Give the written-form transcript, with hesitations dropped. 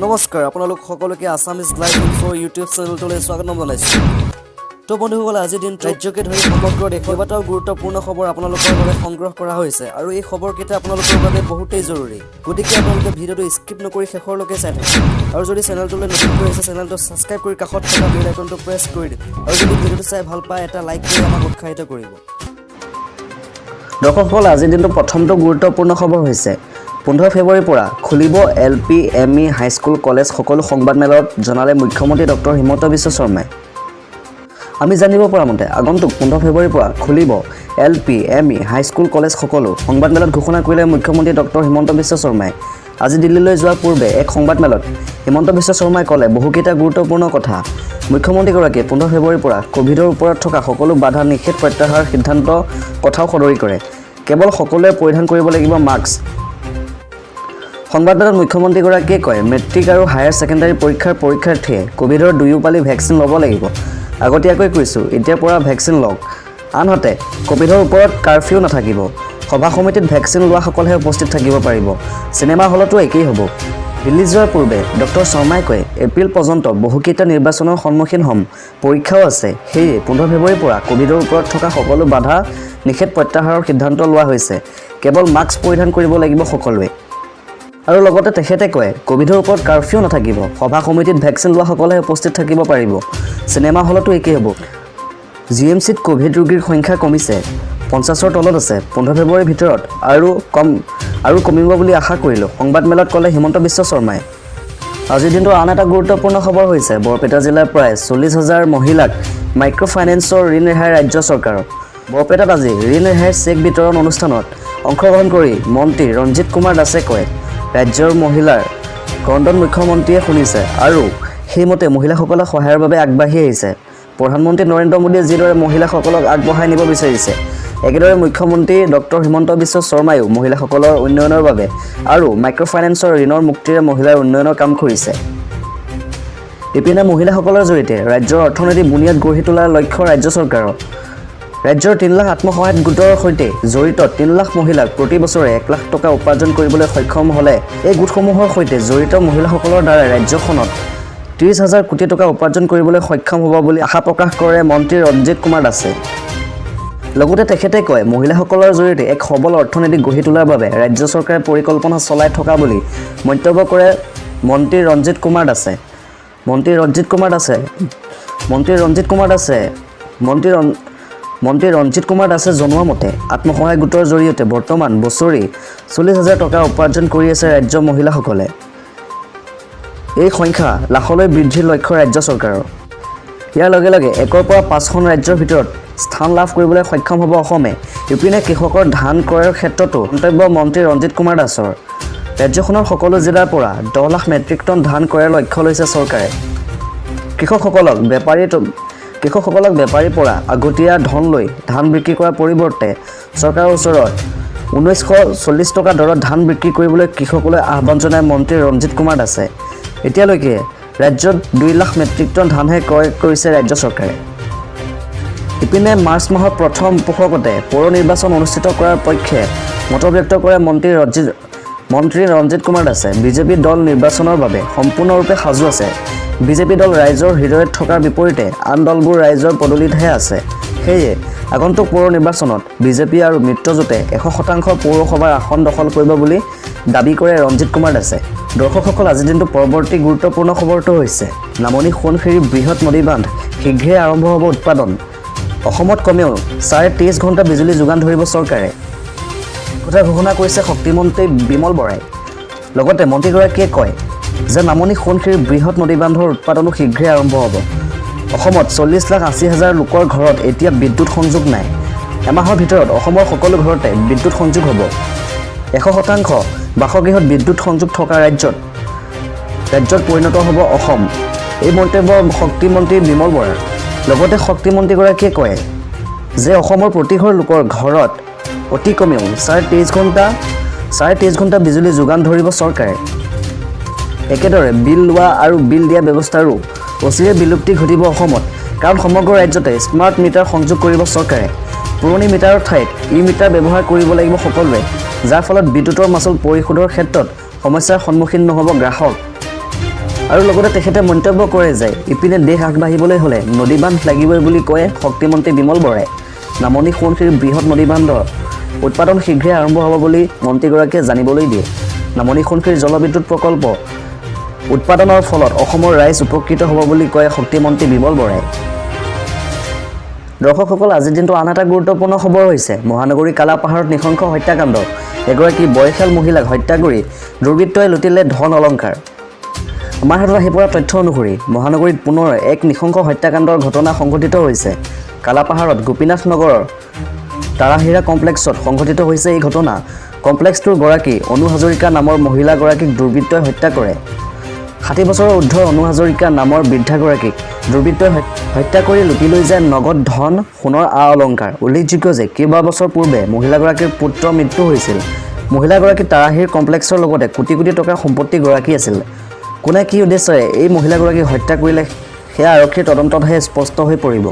নমস্কাৰ আপোনালোক সকলোকে আছামিজ লাইভ ইনফো ইউটিউব চেনেলটোলৈ স্বাগতম জনাইছোঁ। তো বন্ধুসকল আজিৰ দিন ৰাজ্যকে ধৰি সমগ্ৰ দেশ কেইবাটাও গুৰুত্বপূৰ্ণ খবৰ আপোনালোকৰ বাবে সংগ্ৰহ কৰা হৈছে আৰু এই খবৰকেইটা আপোনালোকৰ বাবে বহুতেই জৰুৰী। গতিকে আপোনালোকে ভিডিঅ'টো স্কিপ নকৰি শেষৰলৈকে চাই থাকক আৰু যদি চেনেলটোলৈ নতুনকৈ আহিছে চেনেলটো ছাবস্ক্ৰাইব কৰি কাষত থকা বেল আইকনটো প্ৰেছ কৰি দিয়ক আৰু যদি ভিডিঅ'টো চাই ভাল পায় এটা লাইক কৰি আমাক উৎসাহিত কৰিব। দৰ্শকসকল আজিৰ দিনটো প্ৰথমটো গুৰুত্বপূৰ্ণ খবৰ হৈছে 15 ফেব্ৰুৱাৰীৰ পৰা খুলিব LP, ME, হাইস্কুল, কলেজ সকলো সংবাদমেলত জনালে মুখ্যমন্ত্ৰী ডক্টৰ হিমন্ত বিশ্ব শৰ্মাই। আমি জানিব পৰা মতে আগন্তুক 15 ফেব্ৰুৱাৰীৰ পৰা খুলিব LP, ME, হাইস্কুল, কলেজ সকলো সংবাদমেলত ঘোষণা কৰিলে মুখ্যমন্ত্ৰী ডক্টৰ হিমন্ত বিশ্ব শৰ্মাই। আজি দিল্লীলৈ যোৱাৰ পূৰ্বে এক সংবাদমেলত হিমন্ত বিশ্ব শৰ্মাই ক'লে বহুকেইটা গুৰুত্বপূৰ্ণ কথা। মুখ্যমন্ত্ৰীগৰাকীয়ে 15 ফেব্ৰুৱাৰীৰ পৰা কোভিডৰ ওপৰত থকা সকলো বাধা নিষেধ প্ৰত্যাহাৰৰ সিদ্ধান্ত কথাও সদৰি কৰে। কেৱল সকলোৱে পৰিধান কৰিব লাগিব মাস্ক। সংবাদমেলত মুখ্যমন্ত্ৰীগৰাকীয়ে কয় মেট্ৰিক আৰু হায়াৰ ছেকেণ্ডাৰী পৰীক্ষাৰ পৰীক্ষাৰ্থীয়ে কোভিডৰ দুয়ো পালি ভেকচিন ল'ব লাগিব। আগতীয়াকৈ কৈছোঁ এতিয়াৰ পৰা ভেকচিন লওক। আনহাতে কোভিডৰ ওপৰত কাৰফিউ নাথাকিব। সভা সমিতিত ভেকচিন লোৱাসকলেহে উপস্থিত থাকিব পাৰিব। চিনেমা হলতো একেই হ'ব। দিল্লী যোৱাৰ পূৰ্বে ডক্টৰ শৰ্মাই কয় এপ্ৰিল পৰ্যন্ত বহুকেইটা নিৰ্বাচনৰ সন্মুখীন হ'ম, পৰীক্ষাও আছে। সেয়ে 15 ফেব্ৰুৱাৰীৰ পৰা কোভিডৰ ওপৰত থকা সকলো বাধা নিষেধ প্ৰত্যাহাৰৰ সিদ্ধান্ত লোৱা হৈছে। কেৱল মাস্ক পৰিধান কৰিব লাগিব সকলোৱে। আৰু লগতে তেখেতে কয় কোভিডৰ ওপৰত কাৰফিউ নাথাকিব। সভা সমিতিত ভেকচিন লোৱাসকলেহে উপস্থিত থাকিব পাৰিব। চিনেমা হলতো একেই হ'ব। GMCত কোভিড ৰোগীৰ সংখ্যা কমিছে, 50ৰ তলত আছে। 15 ফেব্ৰুৱাৰীৰ ভিতৰত আৰু কমিব বুলি আশা কৰিলোঁ, সংবাদমেলত ক'লে হিমন্ত বিশ্ব শৰ্মাই। আজিৰ দিনটোৰ আন এটা গুৰুত্বপূৰ্ণ খবৰ হৈছে বৰপেটা জিলাৰ প্ৰায় 40,000 মহিলাক মাইক্ৰ' ফাইনেন্সৰ ঋণ ৰেহাই ৰাজ্য চৰকাৰৰ। বৰপেটাত আজি ঋণ ৰেহাইৰ চেক বিতৰণ অনুষ্ঠানত অংশগ্ৰহণ কৰি মন্ত্ৰী ৰঞ্জিত কুমাৰ দাসে কয় ৰাজ্যৰ মহিলাৰ ক্ৰদন মুখ্যমন্ত্ৰীয়ে শুনিছে আৰু সেইমতে মহিলাসকলক সহায়ৰ বাবে আগবাঢ়ি আহিছে। প্ৰধানমন্ত্ৰী নৰেন্দ্ৰ মোদীয়ে যিদৰে মহিলাসকলক আগবঢ়াই নিব বিচাৰিছে একেদৰে মুখ্যমন্ত্ৰী ডক্টৰ হিমন্ত বিশ্ব শৰ্মায়ো মহিলাসকলৰ উন্নয়নৰ বাবে আৰু মাইক্ৰ' ফাইনেন্সৰ ঋণৰ মুক্তিৰে মহিলাৰ উন্নয়নৰ কাম কৰিছে। ইপিনে মহিলাসকলৰ জৰিয়তে ৰাজ্যৰ অৰ্থনৈতিক বুনিয়াদ গঢ়ি তোলাৰ লক্ষ্য ৰাজ্য চৰকাৰৰ। ৰাজ্যৰ 3 লাখ আত্মসহায়ক গোটৰ সৈতে জড়িত 3 লাখ মহিলাক প্ৰতি বছৰে 1 লাখ টকা উপাৰ্জন কৰিবলৈ সক্ষম হ'লে এই গোটসমূহৰ সৈতে জড়িত মহিলাসকলৰ দ্বাৰা ৰাজ্যখনত 30,000 কোটি টকা উপাৰ্জন কৰিবলৈ সক্ষম হ'ব বুলি আশা প্ৰকাশ কৰে মন্ত্ৰী ৰঞ্জিত কুমাৰ দাসে। লগতে তেখেতে কয় মহিলাসকলৰ জৰিয়তে এক সবল অৰ্থনীতি গঢ়ি তোলাৰ বাবে ৰাজ্য চৰকাৰে পৰিকল্পনা চলাই থকা বুলি মন্তব্য কৰে মন্ত্ৰী ৰঞ্জিত কুমাৰ দাসে জনোৱা মতে আত্মসহায়ক গোটৰ জৰিয়তে বৰ্তমান বছৰি 40,000 টকা উপাৰ্জন কৰি আছে ৰাজ্যৰ মহিলাসকলে। এই সংখ্যা লাখলৈ বৃদ্ধিৰ লক্ষ্য ৰাজ্য চৰকাৰৰ। ইয়াৰ লগে লগে 1ৰ পৰা 5খন ৰাজ্যৰ ভিতৰত স্থান লাভ কৰিবলৈ সক্ষম হ'ব অসমে। ইপিনে কৃষকৰ ধান ক্ৰয়ৰ ক্ষেত্ৰতো মন্তব্য মন্ত্ৰী ৰঞ্জিত কুমাৰ দাসৰ। ৰাজ্যখনৰ সকলো জিলাৰ পৰা 10 লাখ মেট্ৰিক টন ধান ক্ৰয়ৰ লক্ষ্য লৈছে চৰকাৰে। কৃষকসকলক বেপাৰীৰ পৰা আগতীয়া ধন লৈ ধান বিক্ৰী কৰাৰ পৰিৱৰ্তে চৰকাৰৰ ওচৰত 1940 টকা দৰত ধান বিক্ৰী কৰিবলৈ কৃষকলৈ আহ্বান জনায় মন্ত্ৰী ৰঞ্জিত কুমাৰ দাসে। এতিয়ালৈকে ৰাজ্যত 2 লাখ মেট্ৰিক টন ধানহে ক্ৰয় কৰিছে ৰাজ্য চৰকাৰে। ইপিনে মাৰ্চ মাহৰ প্ৰথম পোষকতে পৌৰ নিৰ্বাচন অনুষ্ঠিত কৰাৰ পক্ষে মত ব্যক্ত কৰে মন্ত্ৰী ৰঞ্জিত কুমাৰ দাসে। বিজেপি দল নিৰ্বাচনৰ বাবে সম্পূৰ্ণৰূপে সাজু আছে। বিজেপি দল ৰাইজৰ হৃদয়ত থকাৰ বিপৰীতে আন দলবোৰ ৰাইজৰ পদূলিতহে আছে। সেয়ে আগন্তুক পৌৰ নিৰ্বাচনত বিজেপি আৰু মিত্ৰজোঁটে 100% পৌৰসভাৰ আসন দখল কৰিব বুলি দাবী কৰে ৰঞ্জিত কুমাৰ দাসে। দৰ্শকসকল আজিৰ দিনটো পৰৱৰ্তী গুৰুত্বপূৰ্ণ খবৰটো হৈছে নামনি সোৱণশিৰি বৃহৎ নদী বান্ধ শীঘ্ৰেই আৰম্ভ হ'ব উৎপাদন। অসমত কমেও 23.5 ঘণ্টা বিজুলী যোগান ধৰিব চৰকাৰে। কথা ঘোষণা কৰিছে শক্তিমন্ত্ৰী বিমল বৰাই। লগতে মন্ত্ৰীগৰাকীয়ে কয় যে নামনি সোৱণশিৰি বৃহৎ নদী বান্ধৰ উৎপাদনো শীঘ্ৰেই আৰম্ভ হ'ব। অসমত 40,80,000 লোকৰ ঘৰত এতিয়া বিদ্যুৎ সংযোগ নাই। এমাহৰ ভিতৰত অসমৰ সকলো ঘৰতে বিদ্যুৎ সংযোগ হ'ব। 100% বাসগৃহত বিদ্যুৎ সংযোগ থকা ৰাজ্যত পৰিণত হ'ব অসম। এই মন্তব্য শক্তিমন্ত্ৰী বিমল বৰাৰ। লগতে শক্তিমন্ত্ৰীগৰাকীয়ে কয় যে অসমৰ প্ৰতিঘৰ লোকৰ ঘৰত অতি কমেও 23 ঘণ্টা বিজুলী যোগান ধৰিব চৰকাৰে। একেদৰে বিল লোৱা আৰু বিল দিয়া ব্যৱস্থাৰো অচিৰে বিলুপ্তি ঘটিব অসমত, কাৰণ সমগ্ৰ ৰাজ্যতে স্মাৰ্ট মিটাৰ সংযোগ কৰিব চৰকাৰে। পুৰণি মিটাৰৰ ঠাইত ই-মিটাৰ ব্যৱহাৰ কৰিব লাগিব সকলোৱে, যাৰ ফলত বিদ্যুতৰ মাচুল পৰিশোধৰ ক্ষেত্ৰত সমস্যাৰ সন্মুখীন নহ'ব গ্ৰাহক। আৰু লগতে তেখেতে মন্তব্য কৰে যে ইপিনে দেশ আগবাঢ়িবলৈ হ'লে নদীবান্ধ লাগিবই বুলি কয় শক্তিমন্ত্ৰী বিমল বৰাই। নামনি সোৱণশিৰিৰ বৃহৎ নদীবান্ধৰ উৎপাদন শীঘ্ৰে আৰম্ভ হ'ব বুলি মন্ত্ৰীগৰাকীয়ে জানিবলৈ দিয়ে। নামনি সোৱণশিৰি জলবিদ্যুৎ প্ৰকল্প উৎপাদনৰ ফলত অসমৰ ৰাইজ উপকৃত হ'ব বুলি কয় শক্তিমন্ত্ৰী বিমল বৰাই। দৰ্শকসকল, আজিৰ দিনটো আন এটা গুৰুত্বপূৰ্ণ খবৰ হৈছে মহানগৰী কালাপাহাৰত নৃশংস হত্যাকাণ্ড। এগৰাকী বয়সীয়াল মহিলাক হত্যা কৰি দুৰ্বৃত্তই লুটিলে ধন অলংকাৰ। আমাৰ হাতত আহি পৰা তথ্য অনুসৰি মহানগৰীত পুনৰ এক নৃশংস হত্যাকাণ্ডৰ ঘটনা সংঘটিত হৈছে। কালাপাহাৰত গোপীনাথ নগৰৰ তাৰাহীৰা কমপ্লেক্সত সংঘটিত হৈছে এই ঘটনা। কমপ্লেক্সটোৰ গৰাকী অনু হাজৰিকা নামৰ মহিলাগৰাকীক দুৰ্বৃত্তই হত্যা কৰে। 60 বছৰৰ ঊৰ্ধ্বৰ অনু হাজৰিকা নামৰ বৃদ্ধাগৰাকীক দুৰ্বৃত্তই হত্যা কৰি লুটি লৈ যায় নগদ ধন, সোণৰ অলংকাৰ। উল্লেখযোগ্য যে কেইবাবছৰ পূৰ্বে মহিলাগৰাকীৰ পুত্ৰৰ মৃত্যু হৈছিল। মহিলাগৰাকী তাৰাহীৰ কমপ্লেক্সৰ লগতে কোটি কোটি টকাৰ সম্পত্তি গৰাকী আছিল। কোনে কি উদ্দেশ্যৰে এই মহিলাগৰাকীক হত্যা কৰিলে সেয়া আৰক্ষীৰ তদন্ততহে স্পষ্ট হৈ পৰিব।